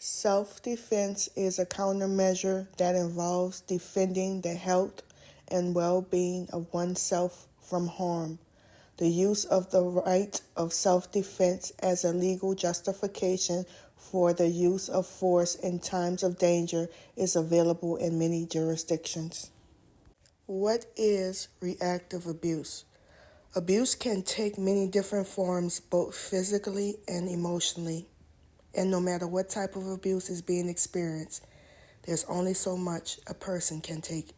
Self-defense is a countermeasure that involves defending the health and well-being of oneself from harm. The use of the right of self-defense as a legal justification for the use of force in times of danger is available in many jurisdictions. What is reactive abuse? Abuse can take many different forms, both physically and emotionally. And no matter what type of abuse is being experienced, there's only so much a person can take.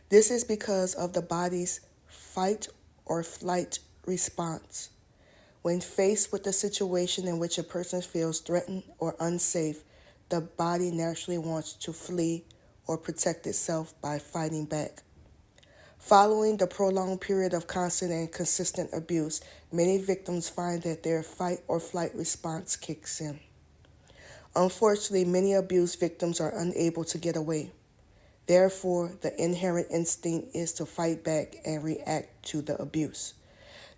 This is because of the body's fight or flight response. When faced with a situation in which a person feels threatened or unsafe, the body naturally wants to flee or protect itself by fighting back. Following the prolonged period of constant and consistent abuse, many victims find that their fight or flight response kicks in. Unfortunately, many abuse victims are unable to get away. Therefore, the inherent instinct is to fight back and react to the abuse.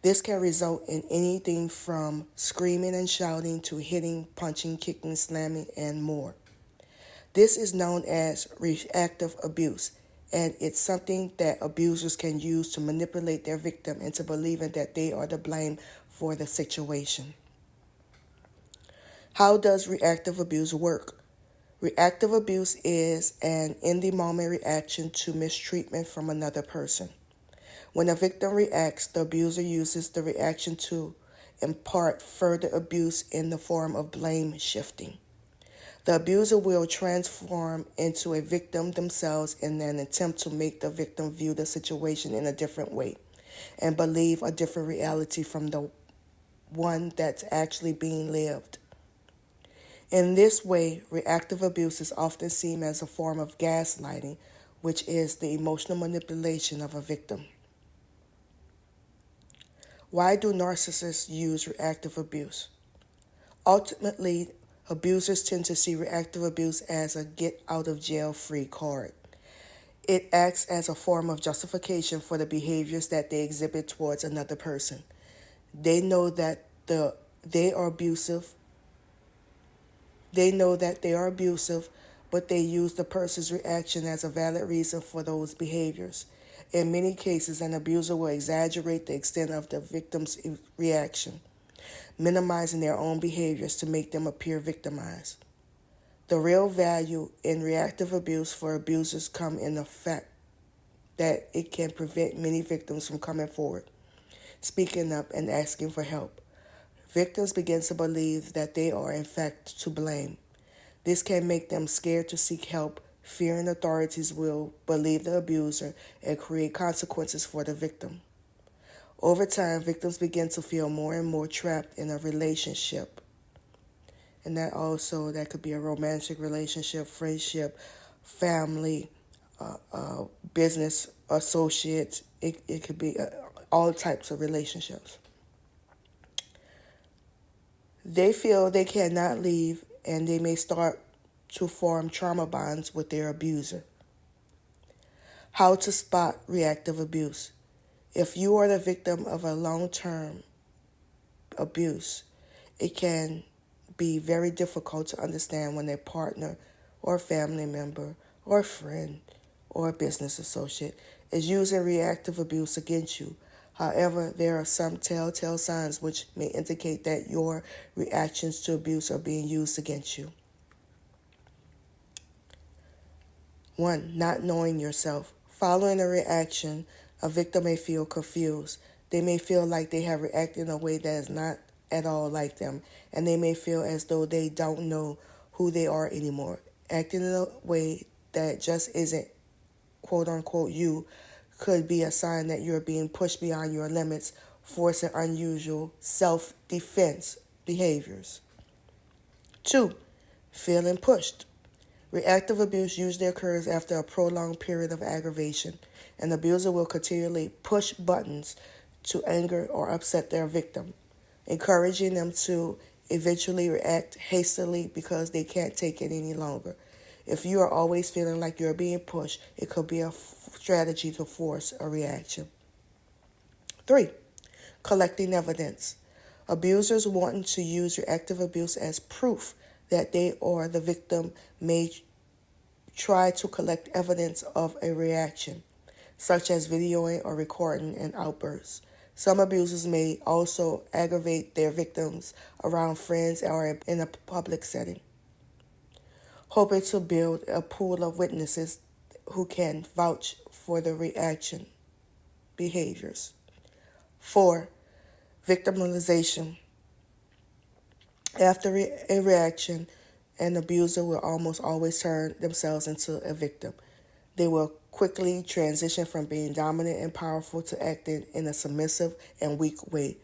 This can result in anything from screaming and shouting to hitting, punching, kicking, slamming, and more. This is known as reactive abuse, and it's something that abusers can use to manipulate their victim into believing that they are to blame for the situation. How does reactive abuse work? Reactive abuse is an in-the-moment reaction to mistreatment from another person. When a victim reacts, the abuser uses the reaction to impart further abuse in the form of blame shifting. The abuser will transform into a victim themselves in an attempt to make the victim view the situation in a different way and believe a different reality from the one that's actually being lived. In this way, reactive abuse is often seen as a form of gaslighting, which is the emotional manipulation of a victim. Why do narcissists use reactive abuse? Ultimately, abusers tend to see reactive abuse as a get-out-of-jail-free card. It acts as a form of justification for the behaviors that they exhibit towards another person. They know that they are abusive, but they use the person's reaction as a valid reason for those behaviors. In many cases, an abuser will exaggerate the extent of the victim's reaction, minimizing their own behaviors to make them appear victimized. The real value in reactive abuse for abusers come in the fact that it can prevent many victims from coming forward, speaking up, and asking for help. Victims begin to believe that they are in fact to blame. This can make them scared to seek help, fearing authorities will believe the abuser and create consequences for the victim. Over time, victims begin to feel more and more trapped in a relationship. And that could be a romantic relationship, friendship, family, business associates. It could be all types of relationships. They feel they cannot leave, and they may start to form trauma bonds with their abuser. How to spot reactive abuse. If you are the victim of a long-term abuse, it can be very difficult to understand when a partner or family member or friend or business associate is using reactive abuse against you. However, there are some telltale signs which may indicate that your reactions to abuse are being used against you. 1. Not knowing yourself. Following a reaction, a victim may feel confused. They may feel like they have reacted in a way that is not at all like them, and they may feel as though they don't know who they are anymore. Acting in a way that just isn't quote-unquote you could be a sign that you're being pushed beyond your limits, forcing unusual self-defense behaviors. 2. Feeling pushed. Reactive abuse usually occurs after a prolonged period of aggravation. An abuser will continually push buttons to anger or upset their victim, encouraging them to eventually react hastily because they can't take it any longer. If you are always feeling like you're being pushed, it could be a strategy to force a reaction. 3. Collecting evidence. Abusers wanting to use reactive abuse as proof that they or the victim may try to collect evidence of a reaction, such as videoing or recording an outburst. Some abusers may also aggravate their victims around friends or in a public setting, hoping to build a pool of witnesses who can vouch for the reaction behaviors. 4. Victimization. After a reaction, an abuser will almost always turn themselves into a victim. They will quickly transition from being dominant and powerful to acting in a submissive and weak way.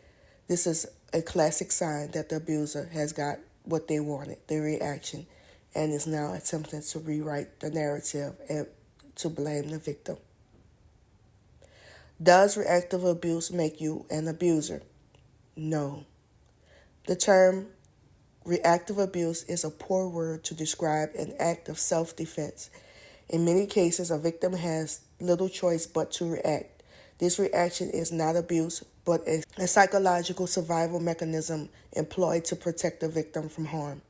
This is a classic sign that the abuser has got what they wanted, the reaction, and is now attempting to rewrite the narrative and to blame the victim. Does reactive abuse make you an abuser? No. The term reactive abuse is a poor word to describe an act of self-defense. In many cases, a victim has little choice but to react. This reaction is not abuse, but a psychological survival mechanism employed to protect the victim from harm.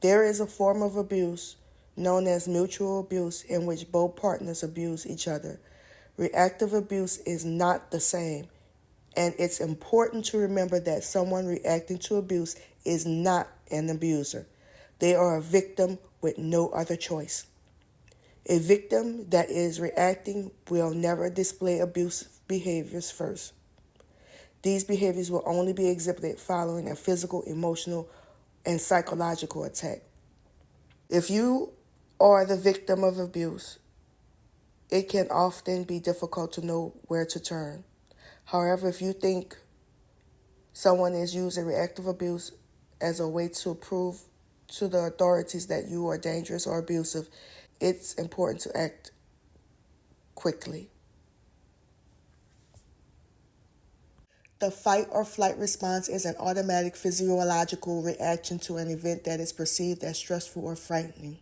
There is a form of abuse known as mutual abuse in which both partners abuse each other. Reactive abuse is not the same, and it's important to remember that someone reacting to abuse is not an abuser. They are a victim with no other choice. A victim that is reacting will never display abusive behaviors first. These behaviors will only be exhibited following a physical, emotional, and psychological attack. If you are the victim of abuse, it can often be difficult to know where to turn. However, if you think someone is using reactive abuse as a way to prove to the authorities that you are dangerous or abusive, it's important to act quickly. The fight or flight response is an automatic physiological reaction to an event that is perceived as stressful or frightening.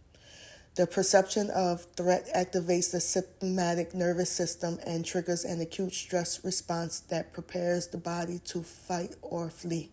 The perception of threat activates the sympathetic nervous system and triggers an acute stress response that prepares the body to fight or flee.